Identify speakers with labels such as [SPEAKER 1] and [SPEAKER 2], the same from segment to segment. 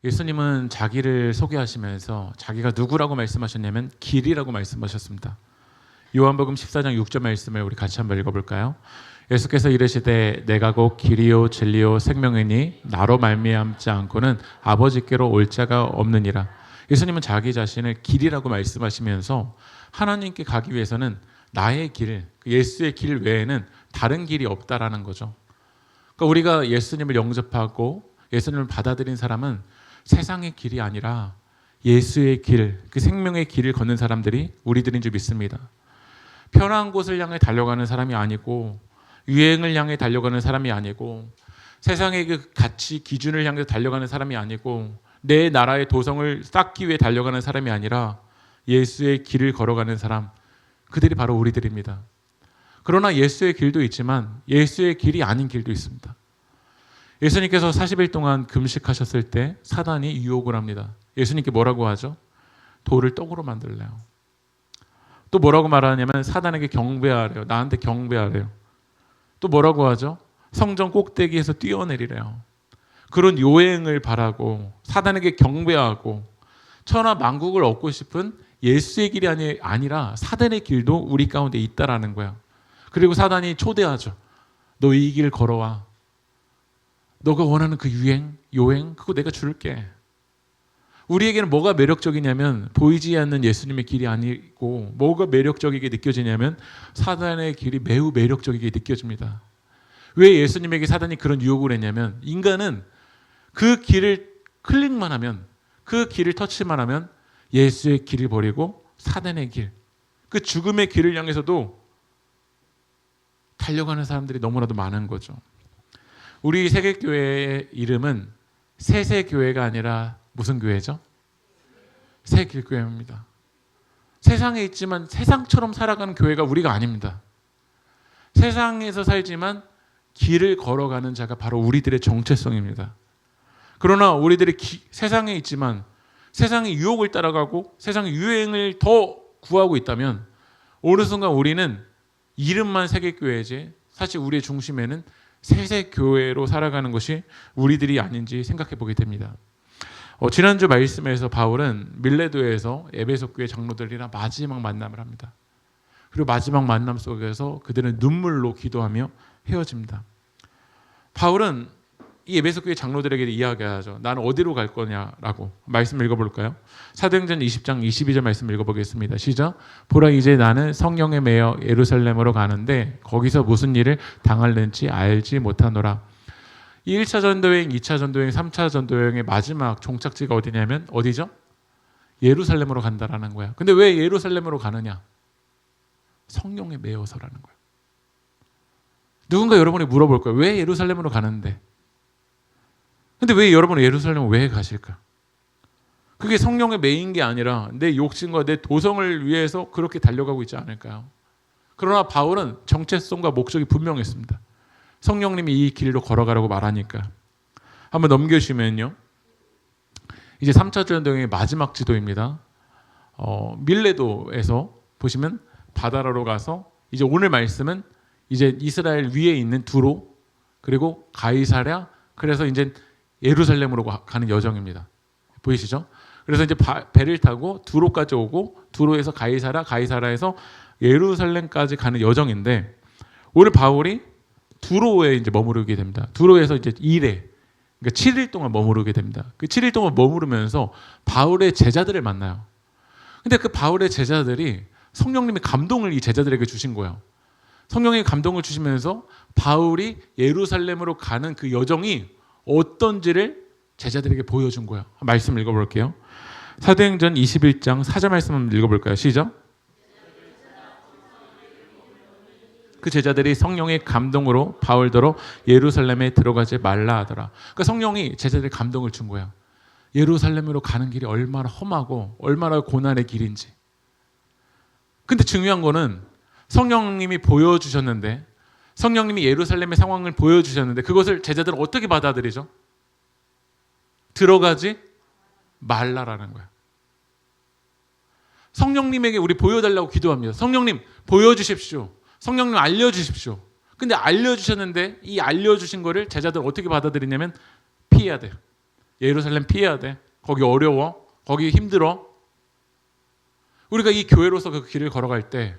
[SPEAKER 1] 예수님은 자기를 소개하시면서 자기가 누구라고 말씀하셨냐면 길이라고 말씀하셨습니다. 요한복음 14장 6절 말씀을 우리 같이 한번 읽어볼까요? 예수께서 이르시되 내가 곧 길이요 진리요 생명이니 나로 말미암지 않고는 아버지께로 올 자가 없느니라. 예수님은 자기 자신을 길이라고 말씀하시면서 하나님께 가기 위해서는 나의 길, 예수의 길 외에는 다른 길이 없다라는 거죠. 그러니까 우리가 예수님을 영접하고 예수님을 받아들인 사람은 세상의 길이 아니라 예수의 길, 그 생명의 길을 걷는 사람들이 우리들인 줄 믿습니다. 편한 곳을 향해 달려가는 사람이 아니고 유행을 향해 달려가는 사람이 아니고 세상의 그 가치 기준을 향해 달려가는 사람이 아니고 내 나라의 도성을 쌓기 위해 달려가는 사람이 아니라 예수의 길을 걸어가는 사람, 그들이 바로 우리들입니다. 그러나 예수의 길도 있지만 예수의 길이 아닌 길도 있습니다. 예수님께서 40일 동안 금식하셨을 때 사단이 유혹을 합니다. 예수님께 뭐라고 하죠? 돌을 떡으로 만들래요. 또 뭐라고 말하냐면 사단에게 경배하래요. 나한테 경배하래요. 또 뭐라고 하죠? 성전 꼭대기에서 뛰어내리래요. 그런 요행을 바라고 사단에게 경배하고 천하 만국을 얻고 싶은 예수의 길이 아니라 사단의 길도 우리 가운데 있다라는 거야. 그리고 사단이 초대하죠. 너 이 길 걸어와. 너가 원하는 그 유행, 요행, 그거 내가 줄게. 우리에게는 뭐가 매력적이냐면 보이지 않는 예수님의 길이 아니고 뭐가 매력적이게 느껴지냐면 사단의 길이 매우 매력적이게 느껴집니다. 왜 예수님에게 사단이 그런 유혹을 했냐면 인간은 그 길을 클릭만 하면 그 길을 터치만 하면 예수의 길을 버리고 사단의 길, 그 죽음의 길을 향해서도 달려가는 사람들이 너무나도 많은 거죠. 우리 세계교회의 이름은 세세교회가 아니라 무슨 교회죠? 새길교회입니다. 세상에 있지만 세상처럼 살아가는 교회가 우리가 아닙니다. 세상에서 살지만 길을 걸어가는 자가 바로 우리들의 정체성입니다. 그러나 우리들이 세상에 있지만 세상의 유혹을 따라가고 세상의 유행을 더 구하고 있다면 어느 순간 우리는 이름만 세계교회지 사실 우리의 중심에는 세세교회로 살아가는 것이 우리들이 아닌지 생각해 보게 됩니다. 지난주 말씀에서 바울은 밀레도에서 에베소 교회 장로들이랑 마지막 만남을 합니다. 그리고 마지막 만남 속에서 그들은 눈물로 기도하며 헤어집니다. 바울은 이 에베소 교회 장로들에게 이야기하죠. 나는 어디로 갈 거냐라고. 말씀 읽어볼까요? 사도행전 20장 22절 말씀 읽어보겠습니다. 시작. 보라 이제 나는 성령에 매여 예루살렘으로 가는데 거기서 무슨 일을 당할는지 알지 못하노라. 1차 전도여행, 2차 전도여행, 3차 전도여행의 마지막 종착지가 어디냐면 어디죠? 예루살렘으로 간다라는 거야. 근데 왜 예루살렘으로 가느냐? 성령에 매여서라는 거야. 누군가 여러분이 물어볼 거예요. 왜 예루살렘으로 가는데? 근데 왜 여러분은 예루살렘을 왜 가실까? 그게 성령에 매인 게 아니라 내 욕심과 내 도성을 위해서 그렇게 달려가고 있지 않을까요? 그러나 바울은 정체성과 목적이 분명했습니다. 성령님이 이 길로 걸어가라고 말하니까. 한번 넘겨주시면요. 이제 3차 전도여행의 마지막 지도입니다. 밀레도에서 보시면 바다로 가서 이제 오늘 말씀은 이제 이스라엘 위에 있는 두로 그리고 가이사랴 그래서 이제 예루살렘으로 가는 여정입니다. 보이시죠? 그래서 이제 배를 타고 두로까지 오고 두로에서 가이사랴, 가이사랴에서 예루살렘까지 가는 여정인데 오늘 바울이 두로에 이제 머무르게 됩니다. 두로에서 이제 2일, 그러니까 7일 동안 머무르게 됩니다. 그 7일 동안 머무르면서 바울의 제자들을 만나요. 근데 그 바울의 제자들이 성령님의 감동을 이 제자들에게 주신 거예요. 성령의 감동을 주시면서 바울이 예루살렘으로 가는 그 여정이 어떤지를 제자들에게 보여준 거예요. 말씀 읽어볼게요. 사도행전 21장 4절 말씀 한번 읽어볼까요? 시작. 그 제자들이 성령의 감동으로 바울더러 예루살렘에 들어가지 말라 하더라. 그러니까 성령이 제자들에게 감동을 준 거예요. 예루살렘으로 가는 길이 얼마나 험하고 얼마나 고난의 길인지. 근데 중요한 거는 성령님이 보여주셨는데 성령님이 예루살렘의 상황을 보여주셨는데 그것을 제자들은 어떻게 받아들이죠? 들어가지 말라라는 거야. 성령님에게 우리 보여달라고 기도합니다. 성령님 보여주십시오. 성령님 알려주십시오. 근데 알려주셨는데 이 알려주신 거를 제자들은 어떻게 받아들이냐면 피해야 돼요. 예루살렘 피해야 돼. 거기 어려워. 거기 힘들어. 우리가 이 교회로서 그 길을 걸어갈 때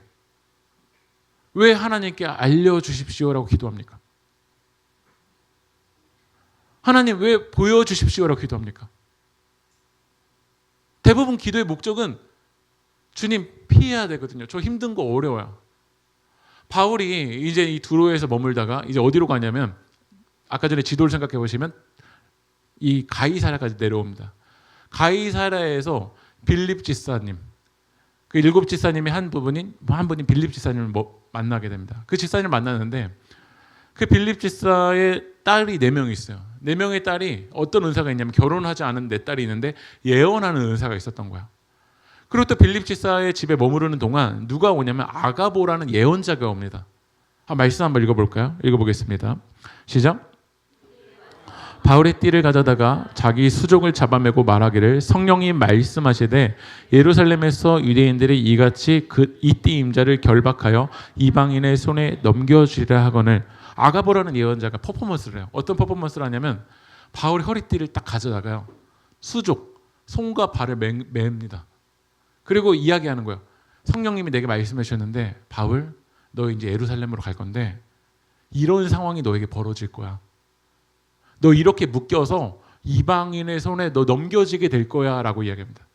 [SPEAKER 1] 왜 하나님께 알려주십시오라고 기도합니까? 하나님 왜 보여주십시오라고 기도합니까? 대부분 기도의 목적은 주님 피해야 되거든요. 저 힘든 거 어려워요. 바울이 이제 이 두로에서 머물다가 이제 어디로 가냐면 아까 전에 지도를 생각해 보시면 이 가이사랴까지 내려옵니다. 가이사랴에서 빌립 지사님, 그 7 지사님의 한 분인 빌립 지사님을 만나게 됩니다. 그 지사님을 만나는데 그 빌립 지사의 딸이 4명이 있어요. 4명의 딸이 어떤 은사가 있냐면 결혼하지 않은 4딸이 있는데 예언하는 은사가 있었던 거야. 그리고 또 빌립 지사의 집에 머무르는 동안 누가 오냐면 아가보라는 예언자가 옵니다. 말씀 한번 읽어볼까요? 읽어보겠습니다. 시작. 바울의 띠를 가져다가 자기 수족을 잡아매고 말하기를 성령이 말씀하시되 예루살렘에서 유대인들이 이같이 이 띠 임자를 결박하여 이방인의 손에 넘겨주리라 하거늘. 아가보라는 예언자가 퍼포먼스를 해요. 어떤 퍼포먼스를 하냐면 바울의 허리띠를 딱 가져다가요. 수족, 손과 발을 맵니다. 그리고 이야기하는 거예요. 성령님이 내게 말씀해 주셨는데 바울 너 이제 예루살렘으로 갈 건데 이런 상황이 너에게 벌어질 거야. 너 이렇게 묶여서 이방인의 손에 너 넘겨지게 될 거야 라고 이야기합니다.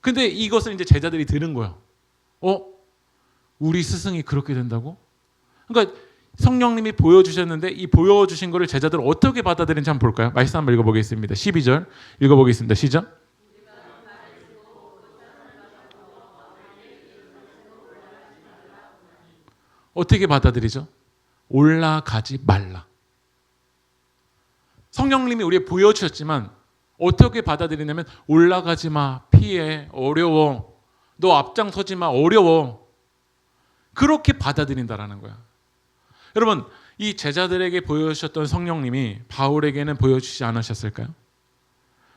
[SPEAKER 1] 근데 이것을 이제 제자들이 들은 거예요. 우리 스승이 그렇게 된다고? 그러니까 성령님이 보여주셨는데 이 보여주신 거를 제자들 어떻게 받아들인지 한번 볼까요? 말씀 한번 읽어보겠습니다. 12절 읽어보겠습니다. 시작. 어떻게 받아들이죠? 올라가지 말라. 성령님이 우리에게 보여주셨지만 어떻게 받아들이냐면 올라가지 마, 피해, 어려워. 너 앞장서지 마, 어려워. 그렇게 받아들인다라는 거야. 여러분, 이 제자들에게 보여주셨던 성령님이 바울에게는 보여주시지 않으셨을까요?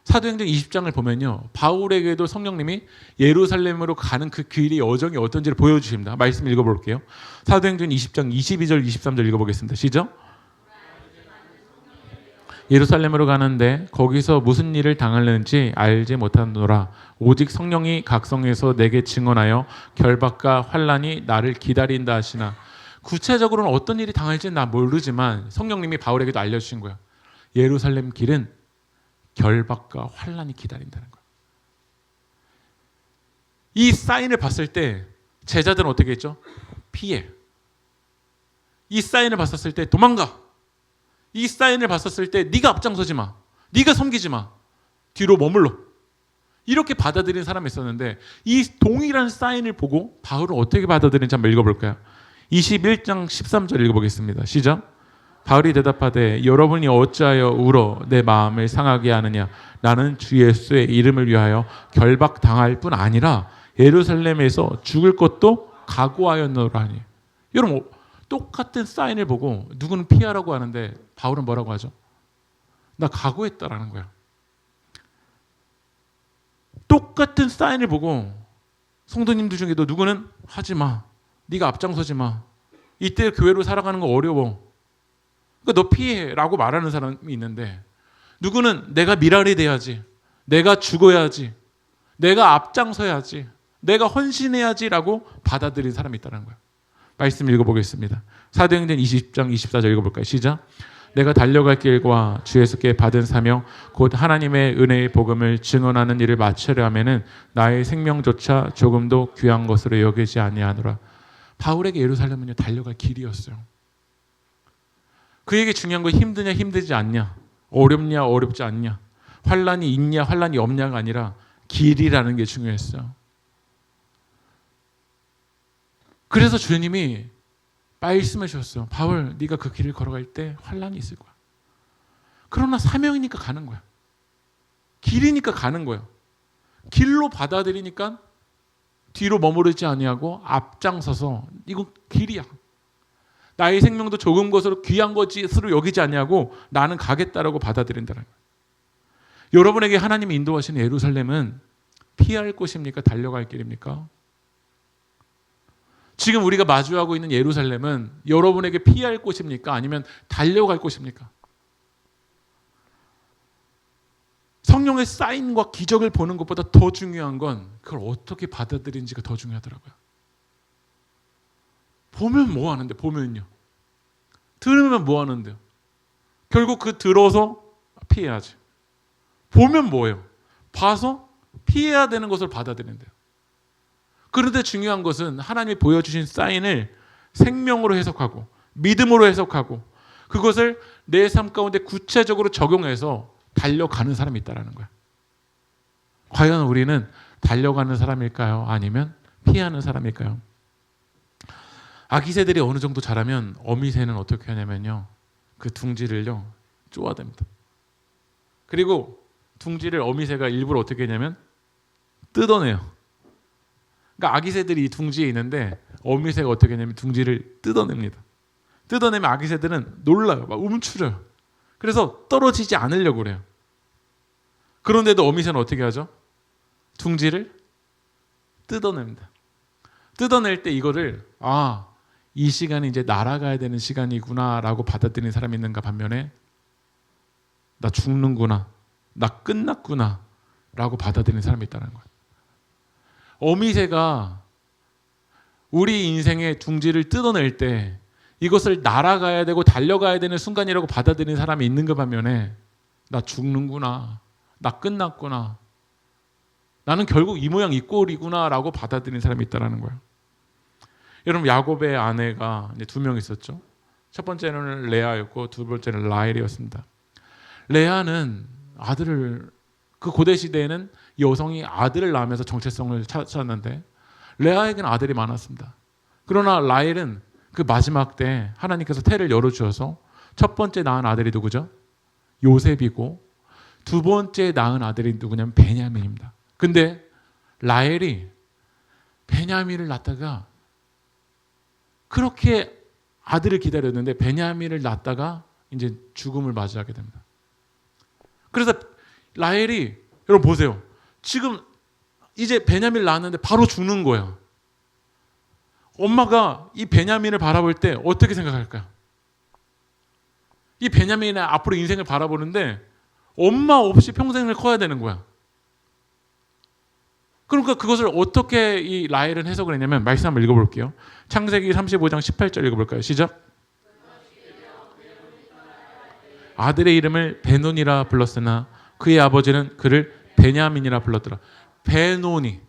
[SPEAKER 1] 사도행전 20장을 보면요. 바울에게도 성령님이 예루살렘으로 가는 그 길의 여정이 어떤지를 보여주십니다. 말씀 읽어볼게요. 사도행전 20장 22절 23절 읽어보겠습니다. 시작. 예루살렘으로 가는데 거기서 무슨 일을 당하는지 알지 못하노라. 오직 성령이 각성에서 내게 증언하여 결박과 환난이 나를 기다린다 하시나. 구체적으로는 어떤 일이 당할지는 나 모르지만 성령님이 바울에게도 알려주신 거야. 예루살렘 길은 결박과 환난이 기다린다는 거야. 이 사인을 봤을 때 제자들은 어떻게 했죠? 피해. 이 사인을 봤었을 때 도망가. 이 사인을 봤었을 때 네가 앞장서지 마. 네가 섬기지 마. 뒤로 머물러. 이렇게 받아들이는 사람이 있었는데 이 동일한 사인을 보고 바울은 어떻게 받아들이는지 한번 읽어볼까요? 21장 13절 읽어보겠습니다. 시작. 바울이 대답하되 여러분이 어찌하여 울어 내 마음을 상하게 하느냐. 나는 주 예수의 이름을 위하여 결박당할 뿐 아니라 예루살렘에서 죽을 것도 각오하였노라 하니. 여러분 똑같은 사인을 보고 누구는 피하라고 하는데 바울은 뭐라고 하죠? 나 각오했다라는 거야. 똑같은 사인을 보고 성도님들 중에도 누구는 하지 마. 네가 앞장서지 마. 이때 교회로 살아가는 거 어려워. 그러니까 너 피해라고 말하는 사람이 있는데 누구는 내가 미랄이 돼야지. 내가 죽어야지. 내가 앞장서야지. 내가 헌신해야지라고 받아들인 사람이 있다는 거야. 말씀 읽어보겠습니다. 사도행전 20장 24절 읽어볼까요? 시작. 내가 달려갈 길과 주 예수께 받은 사명 곧 하나님의 은혜의 복음을 증언하는 일을 마치려 하면은 나의 생명조차 조금도 귀한 것으로 여기지 아니하노라. 바울에게 예루살렘은요 달려갈 길이었어요. 그에게 중요한 건 힘드냐 힘들지 않냐, 어렵냐 어렵지 않냐, 환란이 있냐 환란이 없냐가 아니라 길이라는 게 중요했어요. 그래서 주님이 말씀해 주셨어요. 바울, 네가 그 길을 걸어갈 때 환란이 있을 거야. 그러나 사명이니까 가는 거야. 길이니까 가는 거야. 길로 받아들이니까 뒤로 머무르지 아니하고 앞장서서 이건 길이야. 나의 생명도 조금 것으로 귀한 것으로 여기지 아니하고 나는 가겠다라고 받아들인다는 거야. 여러분에게 하나님이 인도하시는 예루살렘은 피할 곳입니까? 달려갈 길입니까? 지금 우리가 마주하고 있는 예루살렘은 여러분에게 피할 곳입니까? 아니면 달려갈 곳입니까? 성령의 사인과 기적을 보는 것보다 더 중요한 건 그걸 어떻게 받아들이는지가 더 중요하더라고요. 보면 뭐 하는데, 보면요. 들으면 뭐 하는데요. 결국 그 들어서 피해야지. 보면 뭐예요? 봐서 피해야 되는 것을 받아들인대요. 그런데 중요한 것은 하나님이 보여주신 사인을 생명으로 해석하고 믿음으로 해석하고 그것을 내 삶 가운데 구체적으로 적용해서 달려가는 사람이 있다는 거야. 과연 우리는 달려가는 사람일까요? 아니면 피하는 사람일까요? 아기 새들이 어느 정도 자라면 어미 새는 어떻게 하냐면요, 그 둥지를요 쪼아댑니다. 그리고 둥지를 어미 새가 일부러 어떻게 하냐면 뜯어내요. 그러니까 아기 새들이 이 둥지에 있는데 어미 새가 어떻게 하냐면 둥지를 뜯어냅니다. 뜯어내면 아기 새들은 놀라요. 막 움츠려요. 그래서 떨어지지 않으려고 그래요. 그런데도 어미 새는 어떻게 하죠? 둥지를 뜯어냅니다. 뜯어낼 때 이거를 이 시간이 이제 날아가야 되는 시간이구나 라고 받아들이는 사람이 있는가 반면에 나 죽는구나, 나 끝났구나 라고 받아들이는 사람이 있다는 거예요. 어미새가 우리 인생의 둥지를 뜯어낼 때 이것을 날아가야 되고 달려가야 되는 순간이라고 받아들이는 사람이 있는가 반면에 나 죽는구나, 나 끝났구나, 나는 결국 이 모양 이 꼴이구나 라고 받아들이는 사람이 있다는 거예요. 여러분, 야곱의 아내가 이제 2명 있었죠. 첫 번째는 레아였고 두 번째는 라헬이었습니다. 레아는 그 고대 시대에는 여성이 아들을 낳으면서 정체성을 찾았는데 레아에게는 아들이 많았습니다. 그러나 라헬은 그 마지막 때 하나님께서 태를 열어주셔서 첫 번째 낳은 아들이 누구죠? 요셉이고 두 번째 낳은 아들이 누구냐면 베냐민입니다. 근데 라헬이 베냐민을 낳다가 그렇게 아들을 기다렸는데 베냐민을 낳다가 이제 죽음을 맞이하게 됩니다. 그래서 라헬이, 여러분 보세요. 지금 이제 베냐민을 낳았는데 바로 죽는 거예요. 엄마가 이 베냐민을 바라볼 때 어떻게 생각할까요? 이 베냐민의 앞으로 인생을 바라보는데 엄마 없이 평생을 커야 되는 거야. 그러니까 그것을 어떻게 이 라헬은 해석을 했냐면 말씀 한번 읽어볼게요. 창세기 35장 18절 읽어볼까요? 시작. 아들의 이름을 베논이라 불렀으나 그의 아버지는 그를 베냐민이라 불렀더라. 베논이,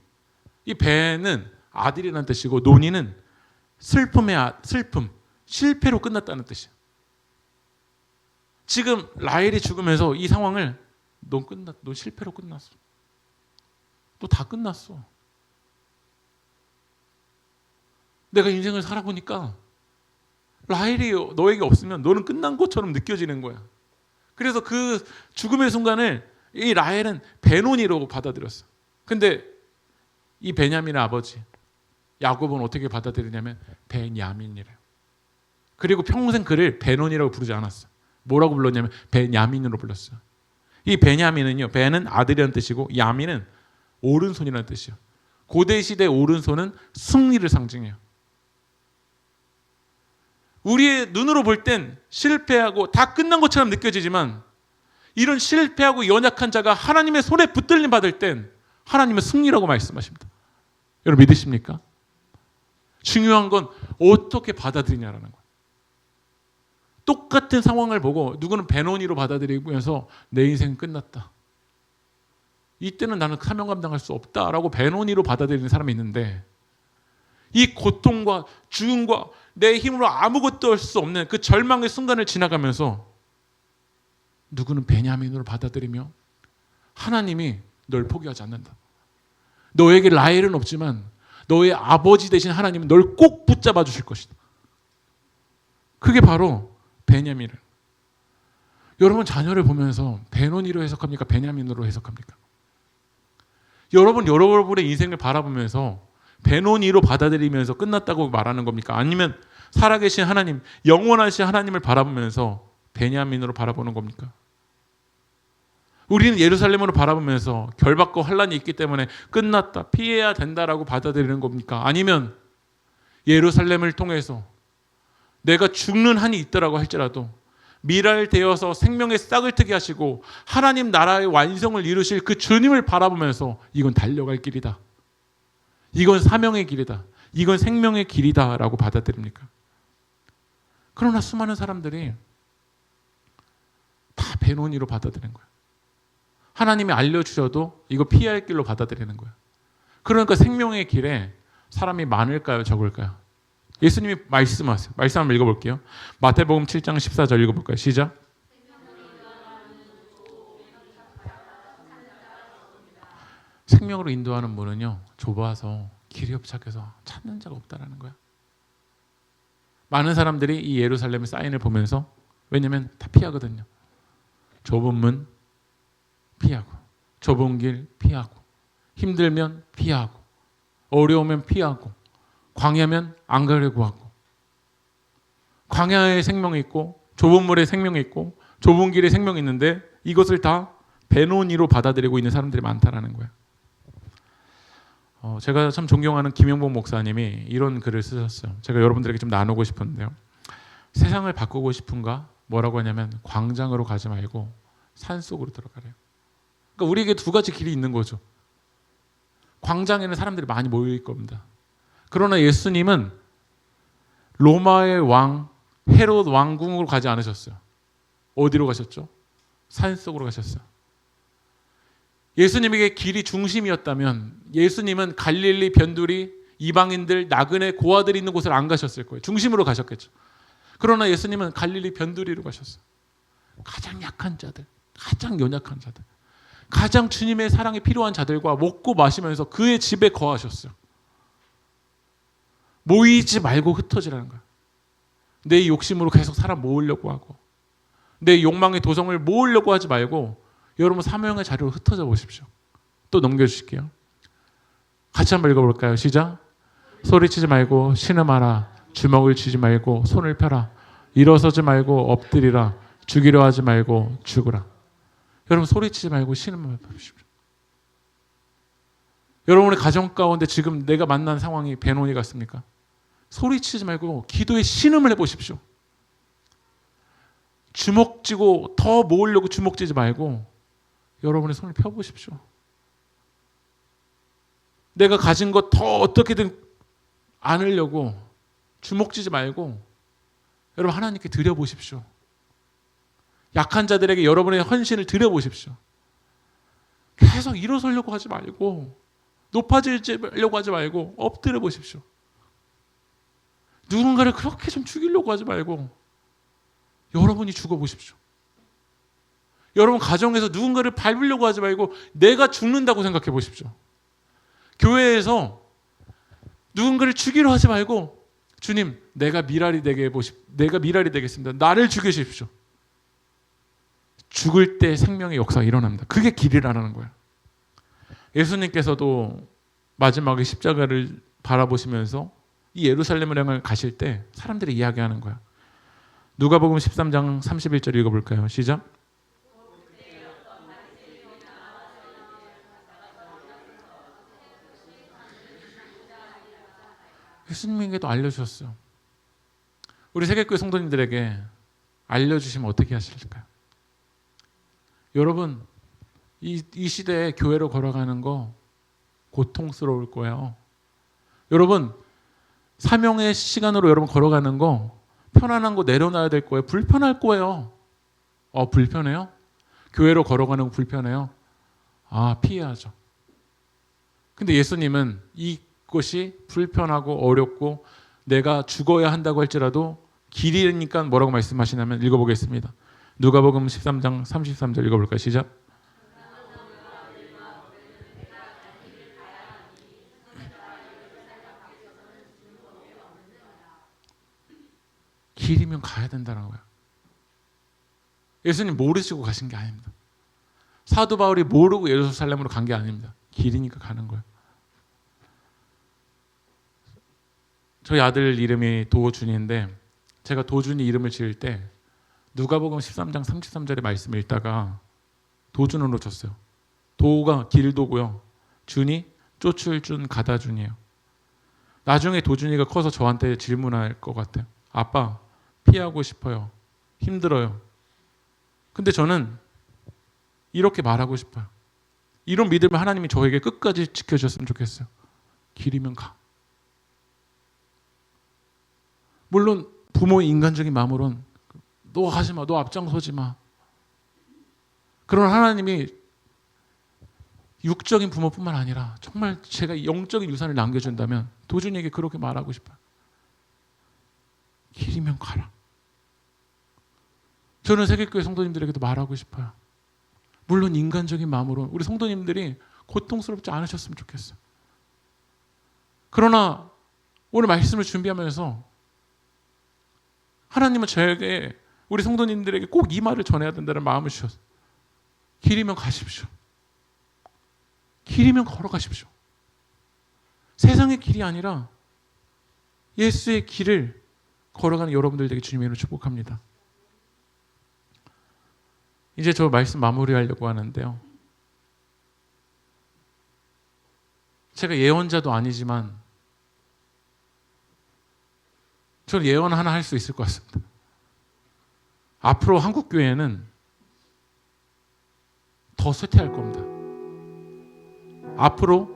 [SPEAKER 1] 이 베는 아들이라는 뜻이고 논이는 슬픔, 실패로 끝났다는 뜻이에요. 지금 라헬이 죽으면서 이 상황을 넌 실패로 끝났어. 너 다 끝났어. 내가 인생을 살아보니까 라헬이 너에게 없으면 너는 끝난 것처럼 느껴지는 거야. 그래서 그 죽음의 순간을 이 라헬은 베논이라고 받아들였어. 근데 이 베냐민의 아버지 야곱은 어떻게 받아들이냐면 베냐민이래요. 그리고 평생 그를 베논이라고 부르지 않았어. 뭐라고 불렀냐면 베냐민으로 불렀어요. 이 베냐민은요, 베는 아들이라는 뜻이고 야민은 오른손이라는 뜻이에요. 고대 시대 오른손은 승리를 상징해요. 우리의 눈으로 볼 땐 실패하고 다 끝난 것처럼 느껴지지만 이런 실패하고 연약한 자가 하나님의 손에 붙들림 받을 땐 하나님은 승리라고 말씀하십니다. 여러분 믿으십니까? 중요한 건 어떻게 받아들이냐라는 거예요. 똑같은 상황을 보고 누구는 베논이로 받아들이면서 내 인생은 끝났다. 이때는 나는 사명 감당할 수 없다라고 베논이로 받아들이는 사람이 있는데 이 고통과 죽음과 내 힘으로 아무것도 할 수 없는 그 절망의 순간을 지나가면서 누구는 베냐민으로 받아들이며 하나님이 널 포기하지 않는다. 너에게 라헬은 없지만 너의 아버지 되신 하나님은 널 꼭 붙잡아 주실 것이다. 그게 바로 베냐민이에요. 여러분 자녀를 보면서 베논이로 해석합니까? 베냐민으로 해석합니까? 여러분의 인생을 바라보면서 베논이로 받아들이면서 끝났다고 말하는 겁니까? 아니면 살아계신 하나님, 영원하신 하나님을 바라보면서 베냐민으로 바라보는 겁니까? 우리는 예루살렘으로 바라보면서 결박과 환란이 있기 때문에 끝났다, 피해야 된다라고 받아들이는 겁니까? 아니면 예루살렘을 통해서 내가 죽는 한이 있더라고 할지라도 미랄되어서 생명의 싹을 트게 하시고 하나님 나라의 완성을 이루실 그 주님을 바라보면서 이건 달려갈 길이다. 이건 사명의 길이다. 이건 생명의 길이다라고 받아들입니까? 그러나 수많은 사람들이 다 배논이로 받아들이는 거예요. 하나님이 알려주셔도 이거 피해야 할 길로 받아들이는 거예요. 그러니까 생명의 길에 사람이 많을까요? 적을까요? 예수님이 말씀하세요. 말씀 한번 읽어볼게요. 마태복음 7장 14절 읽어볼까요? 시작. 생명으로 인도하는 문은요, 좁아서 길이 협착해서 찾는 자가 없다라는 거야. 많은 사람들이 이 예루살렘의 사인을 보면서, 왜냐면 다 피하거든요. 좁은 문 피하고, 좁은 길 피하고, 힘들면 피하고, 어려우면 피하고, 광야면 안 가려고 하고, 광야에 생명이 있고 좁은 물에 생명이 있고 좁은 길에 생명이 있는데 이것을 다 배논이로 받아들이고 있는 사람들이 많다라는 거예요. 제가 참 존경하는 김영복 목사님이 이런 글을 쓰셨어요. 제가 여러분들에게 좀 나누고 싶은데요. 세상을 바꾸고 싶은가? 뭐라고 하냐면 광장으로 가지 말고 산속으로 들어가래요. 그러니까 우리에게 두 가지 길이 있는 거죠. 광장에는 사람들이 많이 모일 겁니다. 그러나 예수님은 로마의 왕 헤롯 왕궁으로 가지 않으셨어요. 어디로 가셨죠? 산속으로 가셨어요. 예수님에게 길이 중심이었다면 예수님은 갈릴리 변두리 이방인들 나그네 고아들이 있는 곳을 안 가셨을 거예요. 중심으로 가셨겠죠. 그러나 예수님은 갈릴리 변두리로 가셨어요. 가장 약한 자들, 가장 연약한 자들, 가장 주님의 사랑이 필요한 자들과 먹고 마시면서 그의 집에 거하셨어요. 모이지 말고 흩어지라는 거야. 내 욕심으로 계속 사람 모으려고 하고 내 욕망의 도성을 모으려고 하지 말고 여러분 사명의 자리로 흩어져 보십시오. 또 넘겨주실게요. 같이 한번 읽어볼까요? 시작. 소리치지 말고 신음하라. 주먹을 쥐지 말고 손을 펴라. 일어서지 말고 엎드리라. 죽이려 하지 말고 죽으라. 여러분 소리치지 말고 신음을 해보십시오. 여러분의 가정 가운데 지금 내가 만난 상황이 배논이 같습니까? 소리치지 말고 기도에 신음을 해보십시오. 주먹쥐고 더 모으려고 주먹쥐지 말고 여러분의 손을 펴보십시오. 내가 가진 것 더 어떻게든 안으려고 주먹쥐지 말고 여러분 하나님께 드려보십시오. 약한 자들에게 여러분의 헌신을 드려보십시오. 계속 일어서려고 하지 말고 높아지려고 하지 말고 엎드려 보십시오. 누군가를 그렇게 좀 죽이려고 하지 말고 여러분이 죽어보십시오. 여러분 가정에서 누군가를 밟으려고 하지 말고 내가 죽는다고 생각해 보십시오. 교회에서 누군가를 죽이려 하지 말고 주님 내가 미랄이 되겠습니다. 나를 죽이십시오. 죽을 때 생명의 역사가 일어납니다. 그게 길이라는 거예요. 예수님께서도 마지막에 십자가를 바라보시면서 이 예루살렘을 향해 가실 때 사람들이 이야기하는 거야. 누가복음 13장 31절 읽어볼까요? 시작. 예수님에게도 알려주셨어요. 우리 세계교회 성도님들에게 알려주시면 어떻게 하실까요? 여러분 이 시대에 교회로 걸어가는 거 고통스러울 거예요. 여러분 사명의 시간으로 여러분 걸어가는 거 편안한 거 내려놔야 될 거예요. 불편할 거예요. 불편해요? 교회로 걸어가는 거 불편해요? 피해야죠. 근데 예수님은 이것이 불편하고 어렵고 내가 죽어야 한다고 할지라도 길이니까 뭐라고 말씀하시냐면 읽어보겠습니다. 누가복음 13장 33절 읽어볼까요? 시작. 길이면 가야 된다는 거야. 예수님 모르시고 가신 게 아닙니다. 사도 바울이 모르고 예루살렘으로 간 게 아닙니다. 길이니까 가는 거예요. 저희 아들 이름이 도준인데 제가 도준이 이름을 지을 때 누가복음 13장 33절의 말씀을 읽다가 도준으로 줬어요. 도가 길도고요. 준이 쫓을 준 가다 준이에요. 나중에 도준이가 커서 저한테 질문할 것 같아요. 아빠 피하고 싶어요. 힘들어요. 근데 저는 이렇게 말하고 싶어요. 이런 믿음을 하나님이 저에게 끝까지 지켜주셨으면 좋겠어요. 길이면 가. 물론 부모의 인간적인 마음으로는 너 하지 마, 너 앞장서지 마. 그러나 하나님이 육적인 부모뿐만 아니라 정말 제가 영적인 유산을 남겨준다면 도준이에게 그렇게 말하고 싶어요. 길이면 가라. 저는 세계교회 성도님들에게도 말하고 싶어요. 물론 인간적인 마음으로 우리 성도님들이 고통스럽지 않으셨으면 좋겠어요. 그러나 오늘 말씀을 준비하면서 하나님은 저에게 우리 성도님들에게 꼭 이 말을 전해야 된다는 마음을 주셨어요. 길이면 가십시오. 길이면 걸어가십시오. 세상의 길이 아니라 예수의 길을 걸어가는 여러분들 되게 주님의 이름으로 축복합니다. 이제 저 말씀 마무리하려고 하는데요. 제가 예언자도 아니지만 저는 예언 하나 할 수 있을 것 같습니다. 앞으로 한국 교회는 더 쇠퇴할 겁니다. 앞으로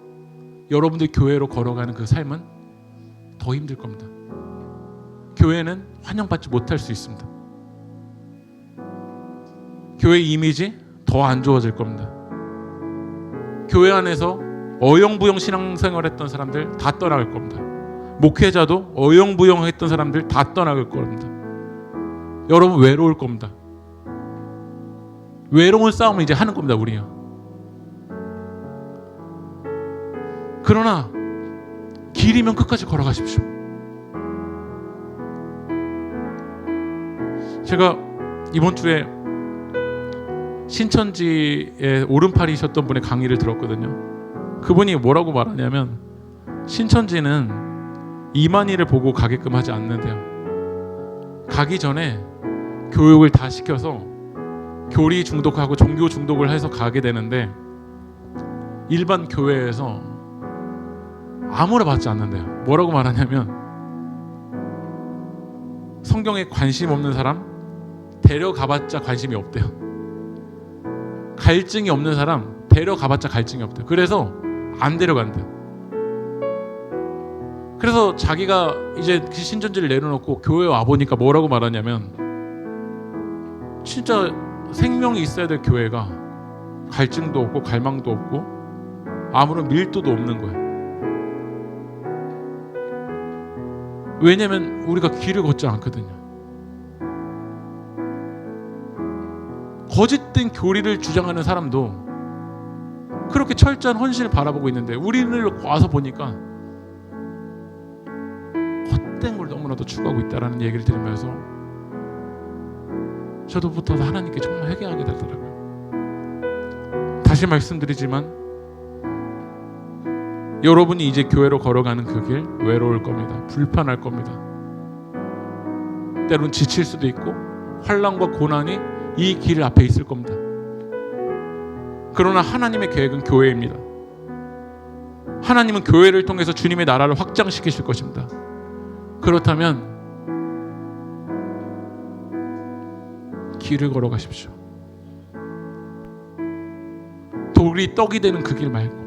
[SPEAKER 1] 여러분들 교회로 걸어가는 그 삶은 더 힘들 겁니다. 교회는 환영받지 못할 수 있습니다. 교회 이미지 더 안 좋아질 겁니다. 교회 안에서 어영부영 신앙생활 했던 사람들 다 떠나갈 겁니다. 목회자도 어영부영 했던 사람들 다 떠나갈 겁니다. 여러분 외로울 겁니다. 외로운 싸움을 이제 하는 겁니다. 우리요. 그러나 길이면 끝까지 걸어가십시오. 제가 이번 주에 신천지에 오른팔이셨던 분의 강의를 들었거든요. 그분이 뭐라고 말하냐면 신천지는 이만희를 보고 가게끔 하지 않는데요. 가기 전에 교육을 다 시켜서 교리 중독하고 종교 중독을 해서 가게 되는데 일반 교회에서 아무나 받지 않는데요. 뭐라고 말하냐면 성경에 관심 없는 사람 데려가봤자 관심이 없대요. 갈증이 없는 사람 데려가봤자 갈증이 없대요. 그래서 안 데려간대요. 그래서 자기가 이제 신천지를 내려놓고 교회에 와보니까 뭐라고 말하냐면 진짜 생명이 있어야 될 교회가 갈증도 없고 갈망도 없고 아무런 밀도도 없는 거예요. 왜냐면 우리가 길을 걷지 않거든요. 거짓된 교리를 주장하는 사람도 그렇게 철저한 헌신을 바라보고 있는데 우리를 와서 보니까 헛된 걸 너무나도 추구하고 있다는 얘기를 들으면서 저도부터 하나님께 정말 회개하게 되더라고요. 다시 말씀드리지만 여러분이 이제 교회로 걸어가는 그 길 외로울 겁니다. 불편할 겁니다. 때로는 지칠 수도 있고 환난과 고난이 이 길 앞에 있을 겁니다. 그러나 하나님의 계획은 교회입니다. 하나님은 교회를 통해서 주님의 나라를 확장시키실 것입니다. 그렇다면 길을 걸어가십시오. 돌이 떡이 되는 그 길 말고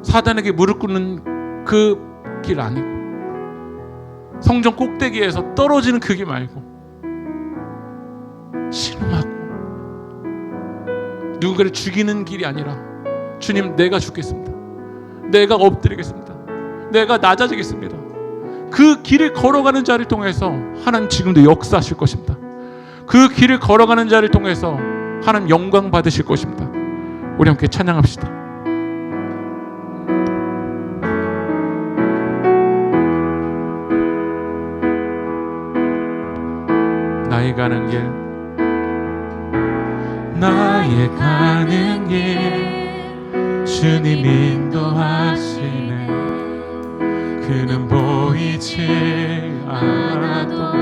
[SPEAKER 1] 사단에게 무릎 꿇는 그 길 아니고 성전 꼭대기에서 떨어지는 그 길 말고 신음하고 누군가를 죽이는 길이 아니라 주님 내가 죽겠습니다. 내가 엎드리겠습니다. 내가 낮아지겠습니다. 그 길을 걸어가는 자를 통해서 하나님 지금도 역사하실 것입니다. 그 길을 걸어가는 자를 통해서 하나님 영광 받으실 것입니다. 우리 함께 찬양합시다. 나의 가는 길 나의 가는 길 주님 인도하시네. 그는 보이지 않아도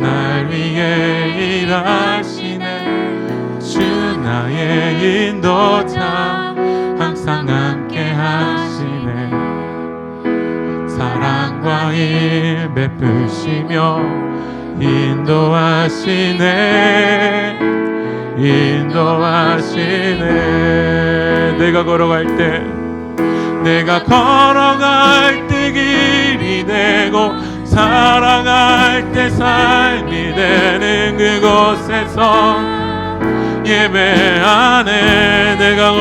[SPEAKER 1] 날 위해 일하시네. 주 나의 인도자 항상 함께 하시네. 사랑과 일 베푸시며 인도하시네. 인도하시네. 내가 걸어갈 때 길이 되고 살아갈 때 삶이 되는 그곳에서 예배하네. 내가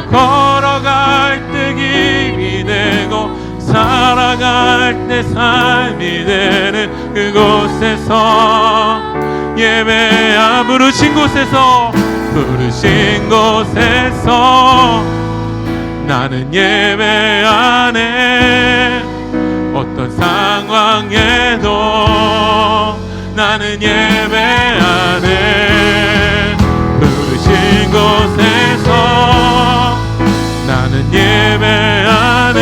[SPEAKER 1] 걸어갈 때 길이 되고 살아갈 때 삶이 되는 그곳에서 예배하. 부르신 곳에서 나는 예배하네. 어떤 상황에도 나는 예배하네. 부르신 곳에서 나는 예배하네.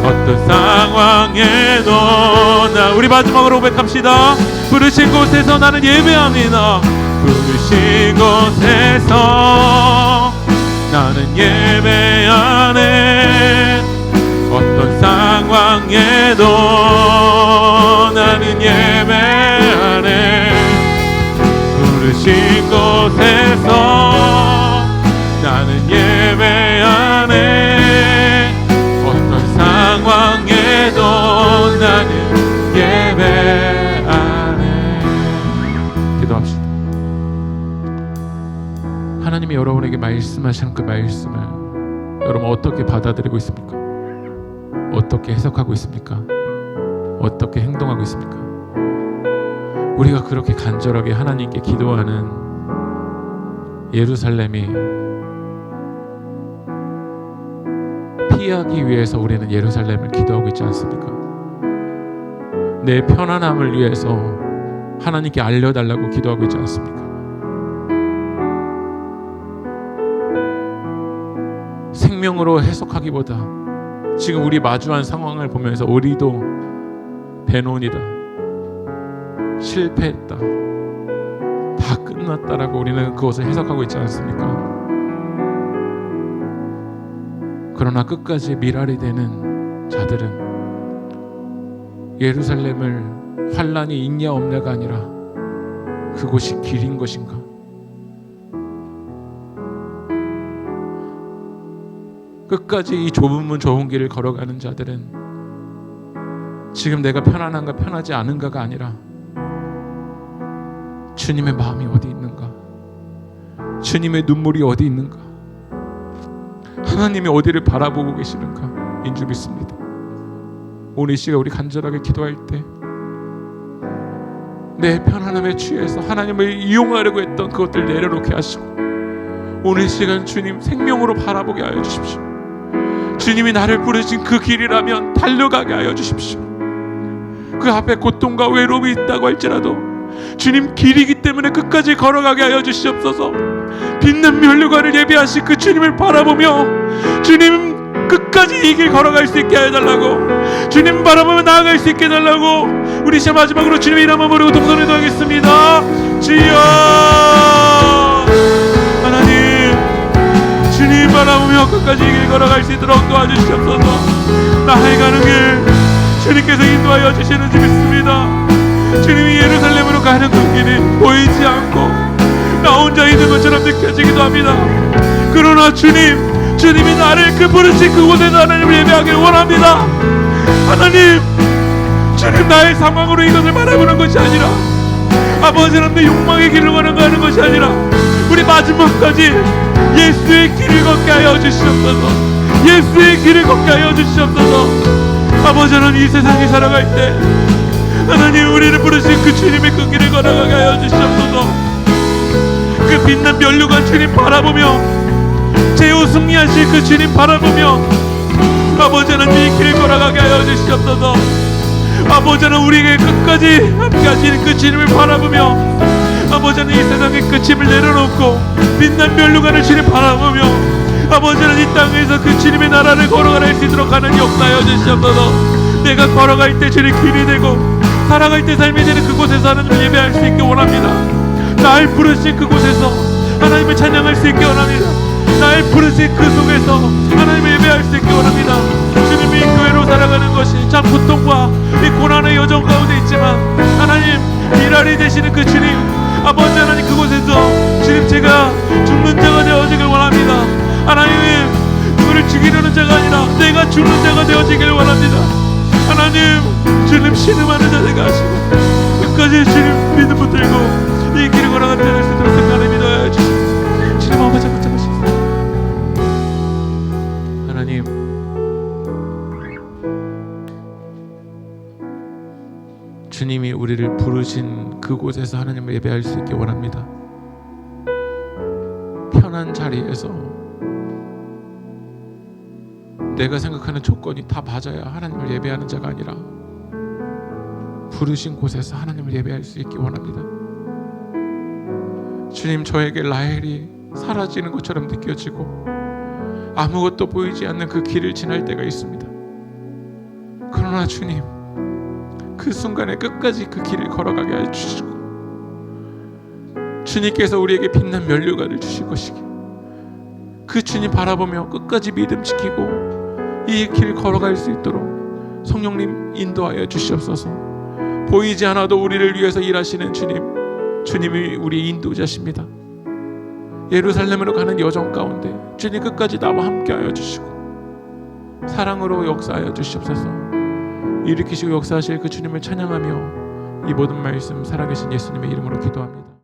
[SPEAKER 1] 어떤 상황에도 우리 마지막으로 고백합시다. 부르신 곳에서 나는 예배합니다. 부르신 곳에서 나는 예배하네. 어떤 상황에도 나는 예배하네. 부르신 곳에서 나는 예배하네. 어떤 상황에도 나는 예배하네. 기도합시다. 하나님이 여러분에게 말씀하시는 그 말씀을 여러분 어떻게 받아들이고 있습니까? 어떻게 해석하고 있습니까? 어떻게 행동하고 있습니까? 우리가 그렇게 간절하게 하나님께 기도하는 예루살렘이 피하기 위해서 우리는 예루살렘을 기도하고 있지 않습니까? 내 편안함을 위해서 하나님께 알려달라고 기도하고 있지 않습니까? 생명으로 해석하기보다 지금 우리 마주한 상황을 보면서 우리도 배론이다, 실패했다, 다 끝났다라고 우리는 그것을 해석하고 있지 않습니까? 그러나 끝까지 미랄이 되는 자들은 예루살렘을 환란이 있냐 없냐가 아니라 그곳이 길인 것인가, 끝까지 이 좁은 문 좁은 길을 걸어가는 자들은 지금 내가 편안한가 편하지 않은가가 아니라 주님의 마음이 어디 있는가, 주님의 눈물이 어디 있는가, 하나님이 어디를 바라보고 계시는가 인 줄 믿습니다. 오늘 이 시간 우리 간절하게 기도할 때 내 편안함에 취해서 하나님을 이용하려고 했던 그것들 내려놓게 하시고 오늘 이 시간 주님 생명으로 바라보게 하여 주십시오. 주님이 나를 부르신 그 길이라면 달려가게 하여 주십시오. 그 앞에 고통과 외로움이 있다고 할지라도 주님 길이기 때문에 끝까지 걸어가게 하여 주시옵소서. 빛난 면류관을 예비하신 그 주님을 바라보며 주님 끝까지 이 길 걸어갈 수 있게 해달라고, 주님 바라보며 나아갈 수 있게 해달라고 우리 시간 마지막으로 주님의 이름을 부르고 동선을 기도하겠습니다. 주여 하나님, 주님 바라보며 끝까지 이 길 걸어갈 수 있도록 도와주시옵소서. 나의 가는 길 주님께서 인도하여 주시는 줄 믿습니다. 주님이 예루살렘으로 가는 그 길이 보이지 않고 나 혼자 있는 것처럼 느껴지기도 합니다. 그러나 주님이 나를 그 부르신 그곳에서 하나님을 예배하기를 원합니다. 하나님, 주님 나의 상황으로 이것을 바라보는 것이 아니라 아버지 하나님의 욕망의 길을 걸어가는 것이 아니라 우리 마지막까지 예수의 길을 걷게 하여 주시옵소서. 예수의 길을 걷게 하여 주시옵소서. 아버지 하나님, 이 세상에 살아갈 때 하나님 우리를 부르신 그 주님의 그 길을 걸어가게 하여 주시옵소서. 그 빛난 면류관 주님 바라보며 제우 승리하실 그 주님 바라보며 아버지 하나님 이 길을 걸어가게 하여 주시옵소서. 아버지 하나님 우리에게 끝까지 함께하시는 그 주님을 바라보며 아버지 하나님 이 세상의 끝임을 내려놓고 빛난 면류관을 주님 바라보며 아버지 하나님 이 땅에서 그 주님의 나라를 걸어갈 수 있도록 하는 역사하여 주시옵소서. 내가 걸어갈 때 주님 길이 되고 살아갈 때 삶이 되는 그곳에서 하나님을 예배할 수 있게 원합니다. 날 부르신 그곳에서 하나님을 찬양할 수 있게 원합니다. 날 부르신 그 속에서 하나님을 예배할 수 있게 원합니다. 주님이 교회로 살아가는 것이 참 고통과 이 고난의 여정 가운데 있지만 하나님 일할이 되시는 그 주님, 아버지 하나님, 그곳에서 주님 제가 죽는 자가 되어지길 원합니다. 하나님, 누구를 죽이려는 자가 아니라 내가 죽는 자가 되어지길 원합니다. 하나님, 주님 신음하는 자세가 하시고 끝까지 주님 믿음 붙들고 이 길을 걸어가는 자될 수 있도록 하나님 믿어야 주시옵소서. 주님 아버지 붙잡으시옵소서. 하나님, 주님이 우리를 부르신 그곳에서 하나님을 예배할 수 있게 원합니다. 편한 자리에서 내가 생각하는 조건이 다 맞아야 하나님을 예배하는 자가 아니라 부르신 곳에서 하나님을 예배할 수 있게 원합니다. 주님, 저에게 라헬이 사라지는 것처럼 느껴지고 아무것도 보이지 않는 그 길을 지날 때가 있습니다. 그러나 주님, 그 순간에 끝까지 그 길을 걸어가게 해주시고 주님께서 우리에게 빛난 면류관을 주실 것이기, 그 주님 바라보며 끝까지 믿음 지키고 이 길 걸어갈 수 있도록 성령님 인도하여 주시옵소서. 보이지 않아도 우리를 위해서 일하시는 주님, 주님이 우리의 인도자십니다. 예루살렘으로 가는 여정 가운데 주님 끝까지 나와 함께하여 주시고 사랑으로 역사하여 주시옵소서. 일으키시고 역사하실 그 주님을 찬양하며 이 모든 말씀 살아계신 예수님의 이름으로 기도합니다.